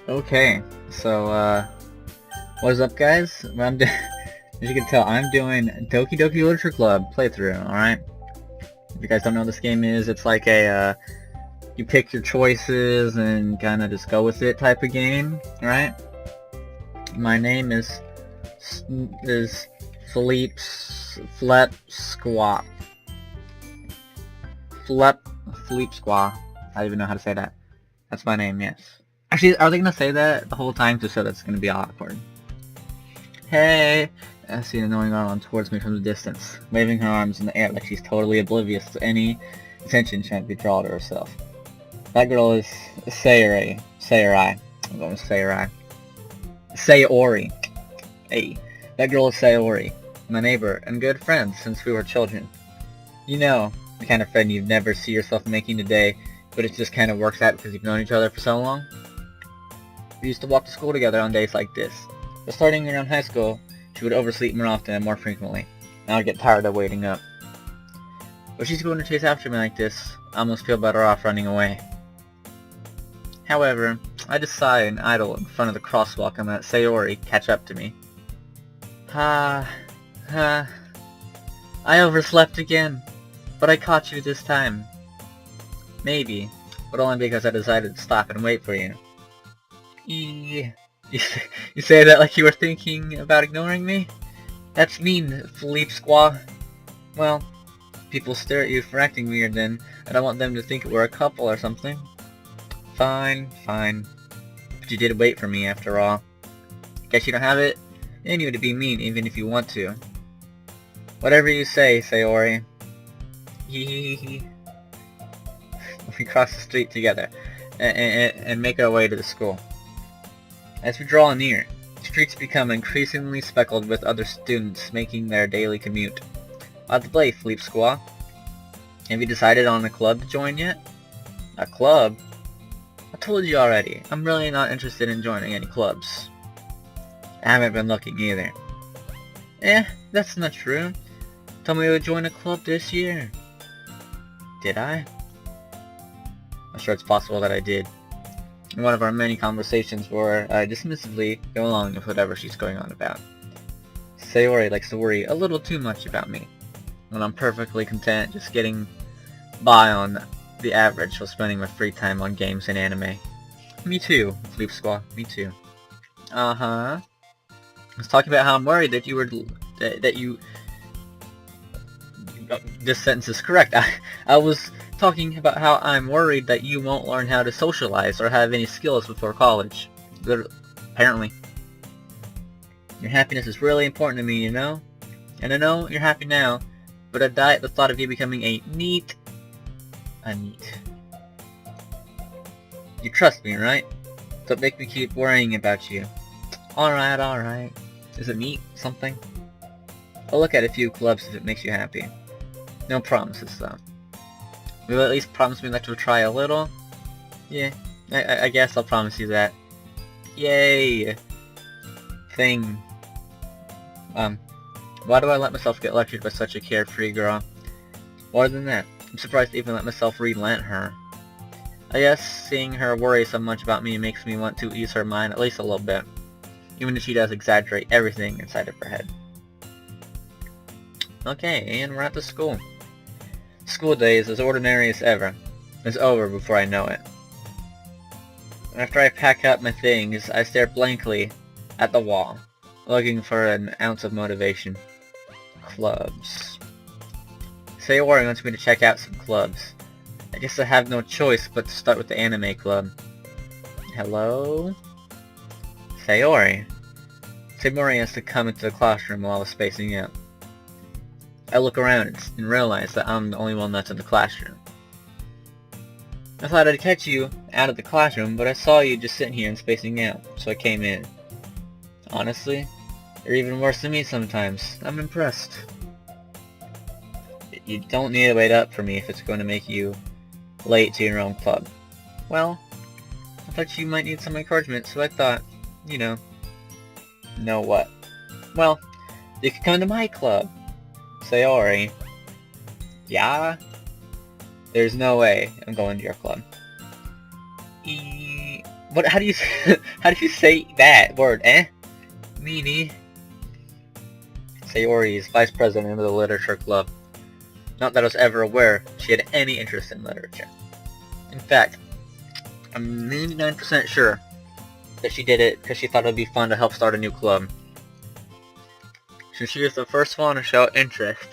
Okay, so, what is up, guys? As you can tell, I'm doing Doki Doki Literature Club playthrough, alright? If you guys don't know what this game is, it's like a, you pick your choices and kind of just go with it type of game, right? My name is Philippe Flep Squaw. Philippe Squaw. I don't even know how to say that. That's my name, yes. Actually, are they gonna say that the whole time just so that's gonna be awkward? Hey! I see an annoying Arlen towards me from the distance, waving her arms in the air like she's totally oblivious to any attention she might be drawn to herself. That girl is Sayori. I'm going with Sayori. Sayori. Hey. That girl is Sayori, my neighbor and good friend since we were children. You know, the kind of friend you'd never see yourself making today, but it just kind of works out because you've known each other for so long. We used to walk to school together on days like this, but starting around high school, she would oversleep more often and more frequently, and I'd get tired of waiting up. But she's going to chase after me like this, I almost feel better off running away. However, I just sigh and idle in front of the crosswalk and let Sayori catch up to me. I overslept again, but I caught you this time. Maybe, but only because I decided to stop and wait for you. You say that like you were thinking about ignoring me? That's mean, Philippe Squaw. Well, people stare at you for acting weird then. I don't want them to think we're a couple or something. Fine. But you did wait for me after all. Guess you don't have it in you to be mean even if you want to. Whatever you say, Sayori. We cross the street together and make our way to the school. As we draw near, the streets become increasingly speckled with other students making their daily commute. By the way, Philippe Squaw, have you decided on a club to join yet? A club? I told you already, I'm really not interested in joining any clubs. I haven't been looking either. That's not true. Told me you would join a club this year. Did I? I'm sure it's possible that I did. In one of our many conversations where I dismissively go along with whatever she's going on about. Sayori likes to worry a little too much about me, when I'm perfectly content just getting by on the average while spending my free time on games and anime. Me too, Philippe Squaw, me too. I was talking about how I'm worried that you were, this sentence is correct. I was talking about how I'm worried that you won't learn how to socialize or have any skills before college. Apparently. Your happiness is really important to me, you know? And I know you're happy now, but I die at the thought of you becoming a NEET. You trust me, right? Don't make me keep worrying about you. Alright. Is it NEET something? I'll look at a few clubs if it makes you happy. No promises, though. Will at least promise me that you'll try a little? Yeah, I guess I'll promise you that. Yay! Thing. Why do I let myself get lectured by such a carefree girl? More than that, I'm surprised to even let myself relent her. I guess seeing her worry so much about me makes me want to ease her mind at least a little bit, even if she does exaggerate everything inside of her head. Okay, and we're at the school. School day is as ordinary as ever. It's over before I know it. After I pack up my things, I stare blankly at the wall, looking for an ounce of motivation. Clubs. Sayori wants me to check out some clubs. I guess I have no choice but to start with the anime club. Hello? Sayori. Sayori has to come into the classroom while I was spacing out. I look around and realize that I'm the only one that's in the classroom. I thought I'd catch you out of the classroom, but I saw you just sitting here and spacing out, so I came in. Honestly, you're even worse than me sometimes. I'm impressed. You don't need to wait up for me if it's going to make you late to your own club. Well, I thought you might need some encouragement, so I thought, know what? Well, you could come to my club. Sayori. Yeah? There's no way I'm going to your club. What? How do you how do you say that word? Meanie. Sayori is vice president of the literature club. Not that I was ever aware she had any interest in literature. In fact, I'm 99% sure that she did it because she thought it would be fun to help start a new club. Since she was the first one to show interest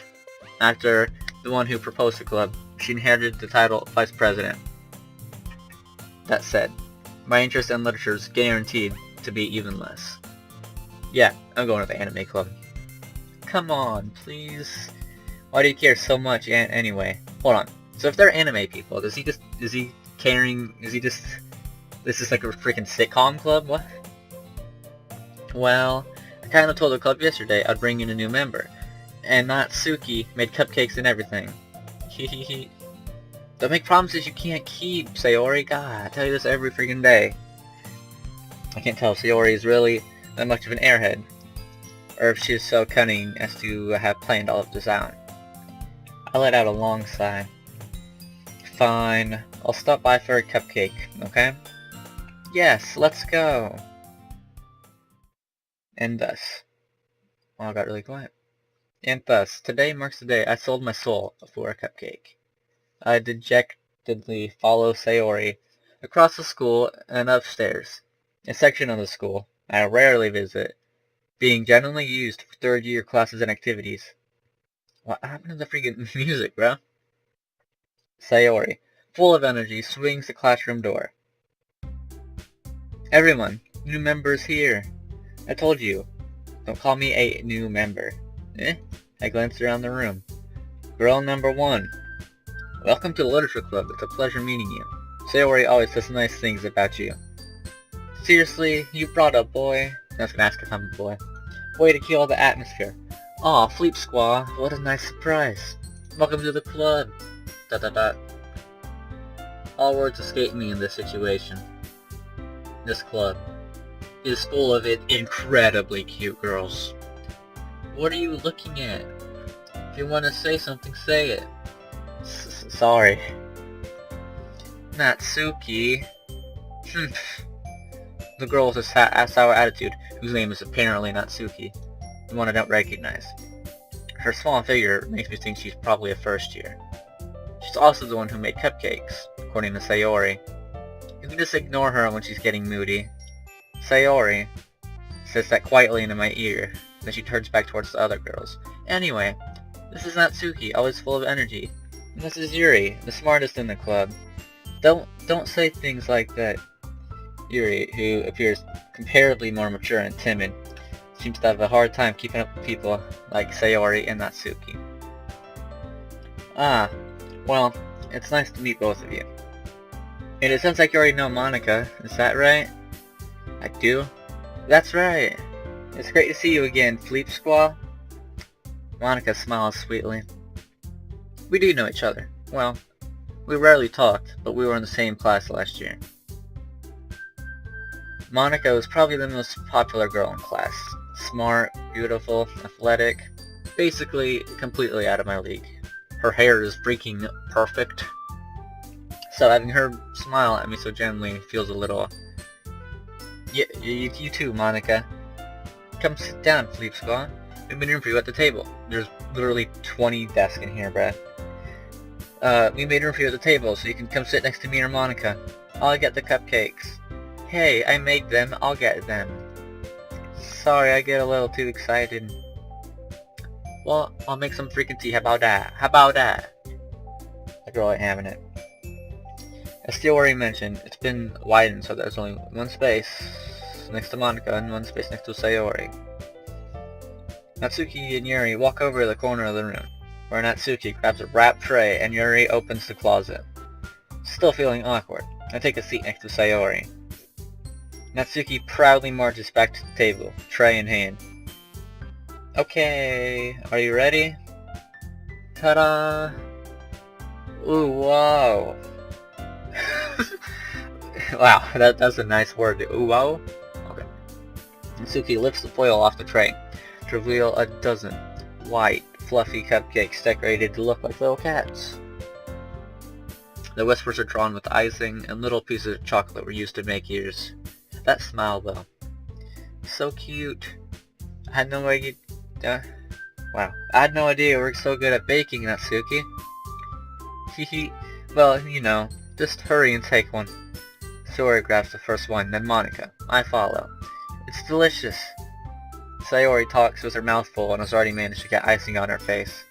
after the one who proposed the club, she inherited the title vice president. That said, my interest in literature is guaranteed to be even less. Yeah, I'm going to the anime club. Come on, please. Why do you care so much anyway? Hold on. So if they're anime people, is he just this is like a freaking sitcom club? What? Well, I kinda told the club yesterday I'd bring in a new member. And Natsuki made cupcakes and everything. Hehehe. Don't make promises you can't keep, Sayori. God, I tell you this every freaking day. I can't tell if Sayori is really that much of an airhead, or if she is so cunning as to have planned all of this out. I let out a long sigh. Fine, I'll stop by for a cupcake, okay? Yes, let's go. And thus, I got really quiet. And thus, today marks the day I sold my soul for a cupcake. I dejectedly follow Sayori across the school and upstairs, a section of the school I rarely visit, being generally used for third-year classes and activities. What happened to the freaking music, bro? Sayori, full of energy, swings the classroom door. Everyone, new members here. I told you, don't call me a new member. I glanced around the room. Girl number 1. Welcome to the Literature Club. It's a pleasure meeting you. Sayori always says nice things about you. Seriously, you brought a boy? I was gonna ask if I'm a boy. Way to kill the atmosphere. Aw, Fleep Squaw, what a nice surprise. Welcome to the club. ... All words escape me in this situation. This club is full of incredibly cute girls. What are you looking at? If you want to say something, say it. Sorry. Natsuki. The girl with a sour attitude, whose name is apparently Natsuki, the one I don't recognize. Her small figure makes me think she's probably a first year. She's also the one who made cupcakes, according to Sayori. You can just ignore her when she's getting moody. Sayori says that quietly into my ear, then she turns back towards the other girls. Anyway, this is Natsuki, always full of energy. And this is Yuri, the smartest in the club. Don't say things like that. Yuri, who appears comparatively more mature and timid, seems to have a hard time keeping up with people like Sayori and Natsuki. Ah, well, it's nice to meet both of you. And it sounds like you already know Monica, is that right? I do? That's right. It's great to see you again, Fleep Squaw. Monica smiles sweetly. We do know each other. Well, we rarely talked, but we were in the same class last year. Monica was probably the most popular girl in class. Smart, beautiful, athletic, basically completely out of my league. Her hair is freaking perfect. So having her smile at me so gently feels a little... You too, Monica. Come sit down, Fleep Squaw. We've been in for you at the table. There's literally 20 desks in here, Brad. We made room for you at the table, so you can come sit next to me or Monica. I'll get the cupcakes. Hey, I made them. I'll get them. Sorry, I get a little too excited. Well, I'll make some freaking tea. How about that? How about that? The girl ain't having it. As Theo already mentioned, it's been widened so there's only one space next to Monica and one space next to Sayori. Natsuki and Yuri walk over to the corner of the room, where Natsuki grabs a wrapped tray and Yuri opens the closet. Still feeling awkward, I take a seat next to Sayori. Natsuki proudly marches back to the table, tray in hand. Okay, are you ready? Ta-da! Ooh, wow! Wow, that's a nice word. Ooh, wow? Okay. Natsuki lifts the foil off the tray to reveal a dozen white, fluffy cupcakes decorated to look like little cats. The whispers are drawn with icing, and little pieces of chocolate were used to make ears. That smile, though. So cute. I had no idea... wow. I had no idea you were so good at baking, Natsuki. Hehe. Well, you know, just hurry and take one. Sayori grabs the first one, then Monica. I follow. It's delicious. Sayori talks with her mouth full and has already managed to get icing on her face.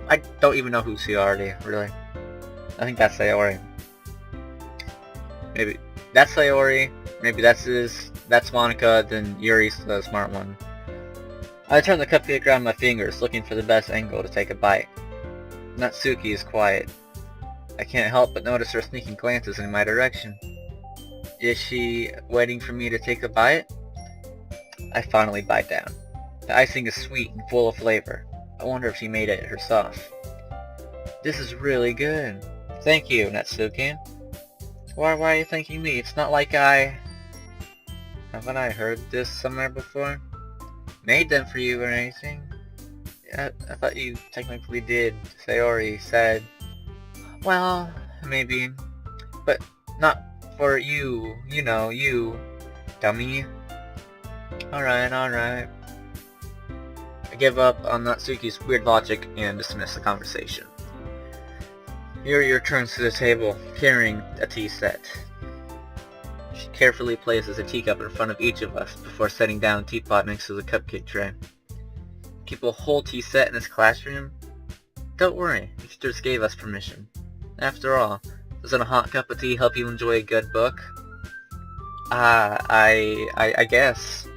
I don't even know who's Sayori, really. I think that's Sayori. Maybe that's Sayori, maybe that's Monica, then Yuri's the smart one. I turn the cupcake around my fingers, looking for the best angle to take a bite. Natsuki is quiet. I can't help but notice her sneaking glances in my direction. Is she waiting for me to take a bite? I finally bite down. The icing is sweet and full of flavor. I wonder if she made it herself. This is really good. Thank you, Natsuki. Why are you thanking me? It's not like haven't I heard this somewhere before? Made them for you or anything? I thought you technically did, Sayori said. Well, maybe. But not for you, you know, you dummy. Alright. I give up on Natsuki's weird logic and dismiss the conversation. Yuri returns to the table, carrying a tea set. She carefully places a teacup in front of each of us before setting down a teapot next to the cupcake tray. Keep a whole tea set in this classroom? Don't worry, the teachers gave us permission. After all, doesn't a hot cup of tea help you enjoy a good book? I guess.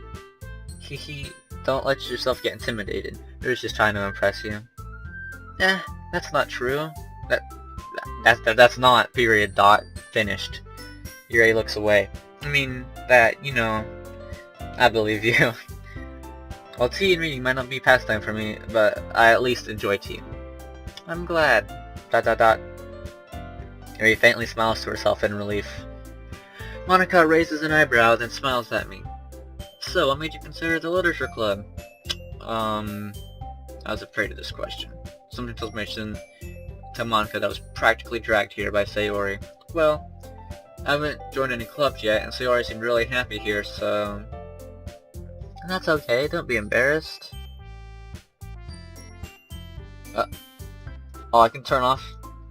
Hehe, don't let yourself get intimidated. Yuri's just trying to impress you. That's not true. That's not, period, dot, finished. Yuri looks away. I mean, you know, I believe you. Well, tea and reading might not be pastime for me, but I at least enjoy tea. I'm glad. Yuri faintly smiles to herself in relief. Monica raises an eyebrow, then smiles at me. So, what made you consider the literature club? I was afraid of this question. Something tells me to Monica that was practically dragged here by Sayori. Well, I haven't joined any clubs yet, and Sayori seemed really happy here, so... That's okay, don't be embarrassed. Oh, I can turn off?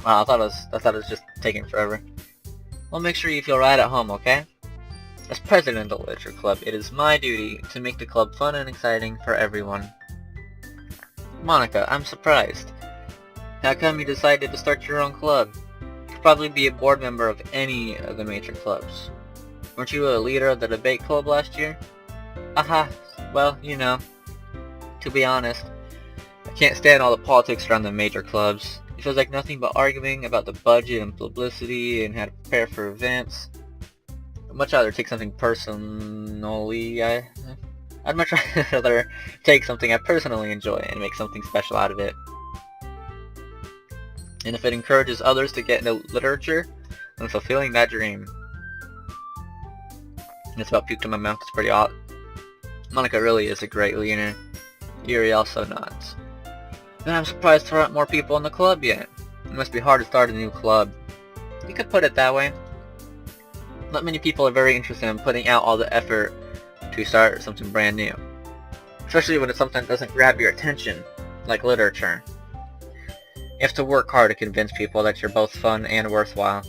Wow, I thought it was just taking forever. Well, make sure you feel right at home, okay? As president of the Literature Club, it is my duty to make the club fun and exciting for everyone. Monica, I'm surprised. How come you decided to start your own club? You could probably be a board member of any of the major clubs. Weren't you a leader of the debate club last year? Aha, well, you know, to be honest, I can't stand all the politics around the major clubs. It feels like nothing but arguing about the budget and publicity and how to prepare for events. I'd much rather take something personally. I'd much rather take something I personally enjoy and make something special out of it. And if it encourages others to get into literature, then fulfilling that dream. It's about puked in my mouth. It's pretty odd. Monica really is a great leader. Yuri also nods. And I'm surprised there aren't more people in the club yet. It must be hard to start a new club. You could put it that way. Not many people are very interested in putting out all the effort to start something brand new. Especially when it's something that doesn't grab your attention, like literature. You have to work hard to convince people that you're both fun and worthwhile.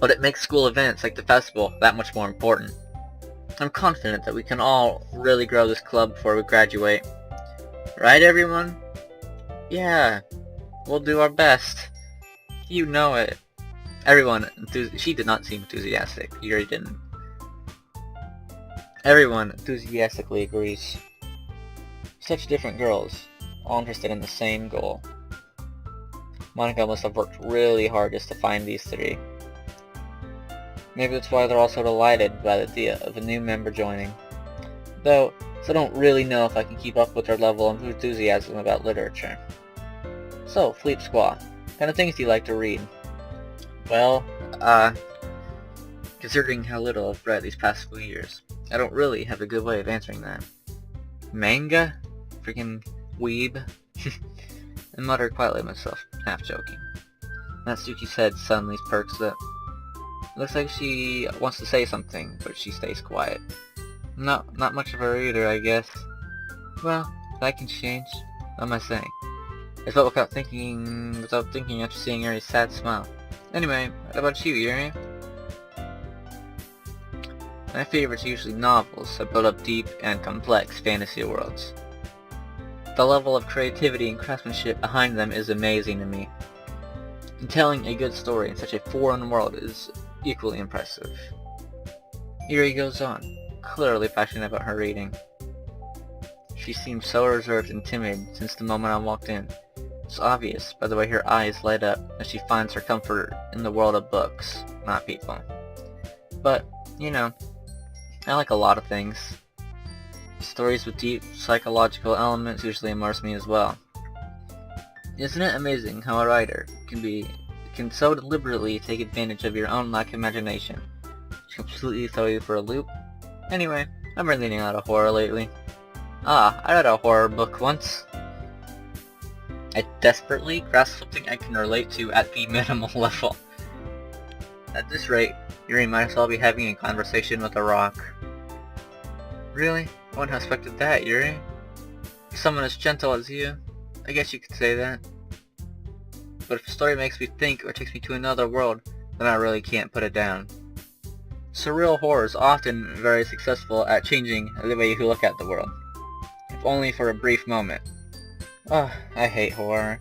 But it makes school events like the festival that much more important. I'm confident that we can all really grow this club before we graduate. Right, everyone? Yeah, we'll do our best. You know it. Everyone, she did not seem enthusiastic. Yuri didn't. Everyone enthusiastically agrees. Such different girls, all interested in the same goal. Monica must have worked really hard just to find these three. Maybe that's why they're all so delighted by the idea of a new member joining. Though, I don't really know if I can keep up with their level of enthusiasm about literature. So, Fleet Squaw, what kind of things do you like to read? Well, considering how little I've read these past few years, I don't really have a good way of answering that. Manga? Freaking weeb? I muttered quietly to myself, half joking. Natsuki's head suddenly perks up. It looks like she wants to say something, but she stays quiet. No, not much of her either, I guess. Well, that can change. What am I saying? I spoke without thinking after seeing Yuri's sad smile. Anyway, what about you, Yuri? My favorites are usually novels that build up deep and complex fantasy worlds. The level of creativity and craftsmanship behind them is amazing to me. And telling a good story in such a foreign world is equally impressive. Yuri goes on, clearly passionate about her reading. She seemed so reserved and timid since the moment I walked in. It's obvious by the way her eyes light up as she finds her comfort in the world of books, not people. But, you know, I like a lot of things. Stories with deep psychological elements usually immerse me as well. Isn't it amazing how a writer can so deliberately take advantage of your own lack of imagination to completely throw you for a loop? Anyway, I've been reading a lot of horror lately. I read a horror book once. I desperately grasp something I can relate to at the minimal level. At this rate, Yuri might as well be having a conversation with a rock. Really? I wouldn't have expected that, Yuri. For someone as gentle as you, I guess you could say that. But if a story makes me think or takes me to another world, then I really can't put it down. Surreal horror is often very successful at changing the way you look at the world, if only for a brief moment. Oh, I hate horror.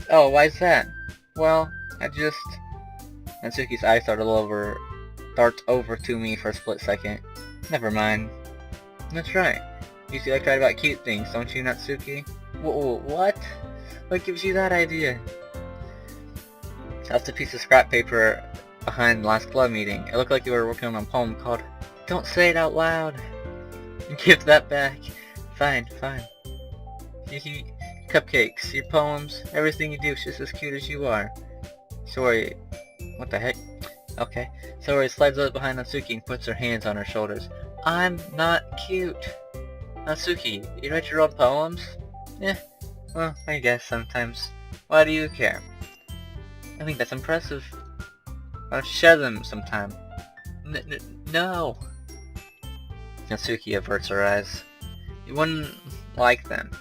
Oh, why's that? Well, Natsuki's eyes dart over to me for a split second. Never mind. That's right. You see, I tried about cute things, don't you, Natsuki? What? What gives you that idea? That's a piece of scrap paper behind the last club meeting. It looked like you were working on a poem called Don't Say It Out Loud. Give that back. Fine. Cupcakes, your poems, everything you do is just as cute as you are. Sorry, what the heck? Okay, Sorry slides up behind Natsuki and puts her hands on her shoulders. I'm not cute. Natsuki, you write your own poems? Eh, well, I guess sometimes. Why do you care? I think that's impressive. Why don't you share them sometime? No. Natsuki averts her eyes. You wouldn't like them.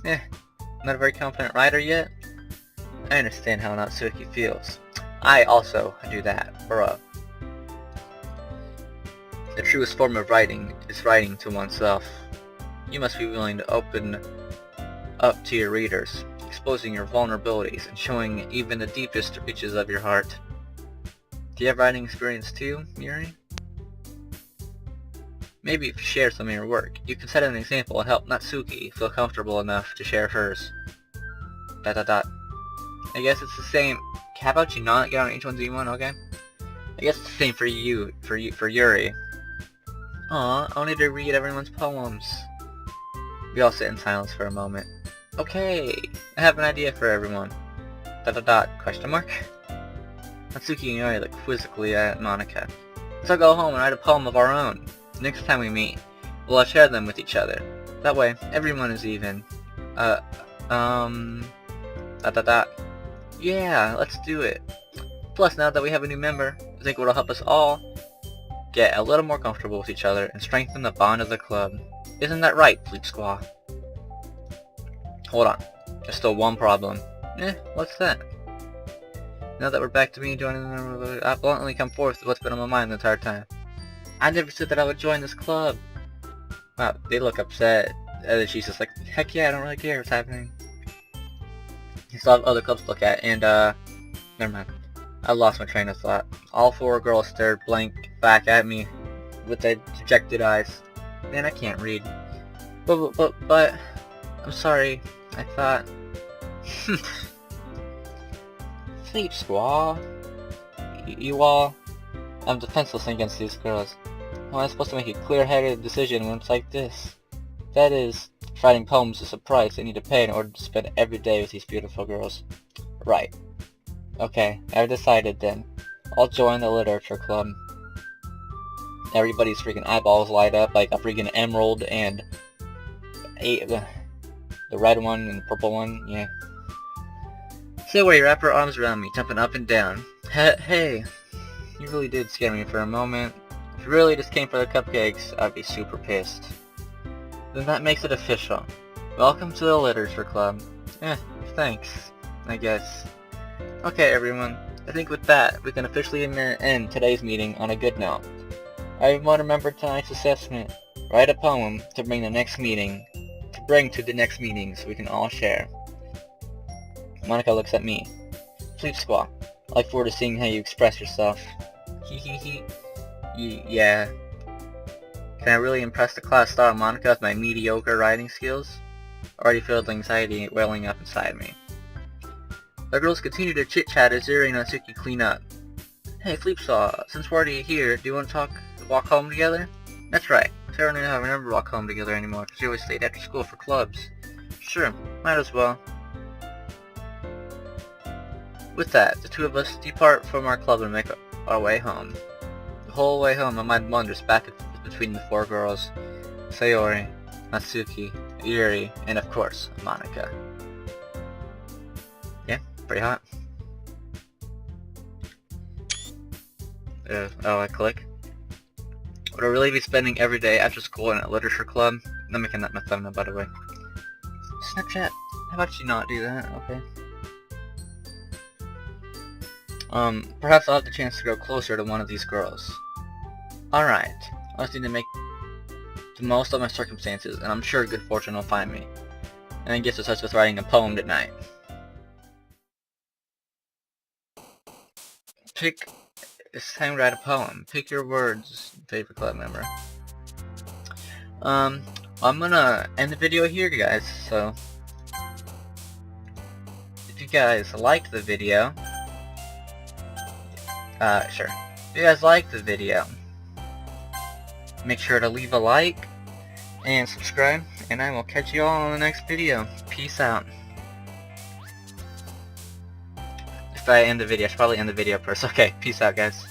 Not a very confident writer yet? I understand how Natsuki feels. I also do that, bro. The truest form of writing is writing to oneself. You must be willing to open up to your readers, exposing your vulnerabilities and showing even the deepest reaches of your heart. Do you have writing experience too, Yuri? Maybe if you share some of your work, you can set an example and help Natsuki feel comfortable enough to share hers. ... I guess it's the same. How about you not get on H1Z1, okay? I guess it's the same for Yuri. Aw, I wanted to read everyone's poems. We all sit in silence for a moment. Okay, I have an idea for everyone. ... Question mark? Natsuki and Yuri look quizzically at Monika. Let's all go home and write a poem of our own. Next time we meet, we'll all share them with each other. That way, everyone is even. Yeah, let's do it. Plus, now that we have a new member, I think it'll help us all get a little more comfortable with each other and strengthen the bond of the club. Isn't that right, Flute Squaw? Hold on. There's still one problem. What's that? Now that we're back to me joining them, I've bluntly come forth with what's been on my mind the entire time. I never said that I would join this club. Wow, they look upset. And she's just like, heck yeah, I don't really care what's happening. You still have other clubs to look at, and never mind. I lost my train of thought. All four girls stared blank back at me with their dejected eyes. Man, I can't read. But, I'm sorry. I thought... Sleep, Squaw. You all... I'm defenseless against these girls. How am I supposed to make a clear-headed decision when it's like this? That is, writing poems is a price I need to pay in order to spend every day with these beautiful girls. Right. Okay, I've decided then. I'll join the literature club. Everybody's freaking eyeballs light up like a freaking emerald and the red one and the purple one, yeah. Sayori wrapped her arms around me, jumping up and down. Hey, you really did scare me for a moment. If you really just came for the cupcakes, I'd be super pissed. Then that makes it official. Welcome to the Literature Club. Thanks, I guess. Okay, everyone. I think with that, we can officially end today's meeting on a good note. Everyone remember tonight's assessment. Write a poem to bring to the next meeting so we can all share. Monica looks at me. Sleep Squawk. I look forward to seeing how you express yourself. Hee. Yeah. Can I really impress the class star Monica with my mediocre writing skills? I already feel the anxiety welling up inside me. The girls continue to chit-chat as Zuri and Natsuki clean up. Hey, Sleepsaw, since we're already here, do you want to walk home together? That's right. Sarah and I don't remember walk home together anymore, because we always stayed after school for clubs. Sure, might as well. With that, the two of us depart from our club and make our way home. The whole way home, my mind wanders back between the four girls, Sayori, Natsuki, Yuri, and of course, Monica. Yeah, pretty hot. I click. Would I really be spending every day after school in a literature club? I'm making that my thumbnail, by the way. Snapchat, how about you not do that, okay? Perhaps I'll have the chance to grow closer to one of these girls. Alright, I just need to make the most of my circumstances, and I'm sure good fortune will find me. And I guess it starts with writing a poem tonight. It's time to write a poem. Pick your words, favorite club member. I'm gonna end the video here, guys, so if you guys liked the video, sure. If you guys liked the video, make sure to leave a like and subscribe, and I will catch you all in the next video. Peace out. If I end the video, I should probably end the video first. Okay, peace out, guys.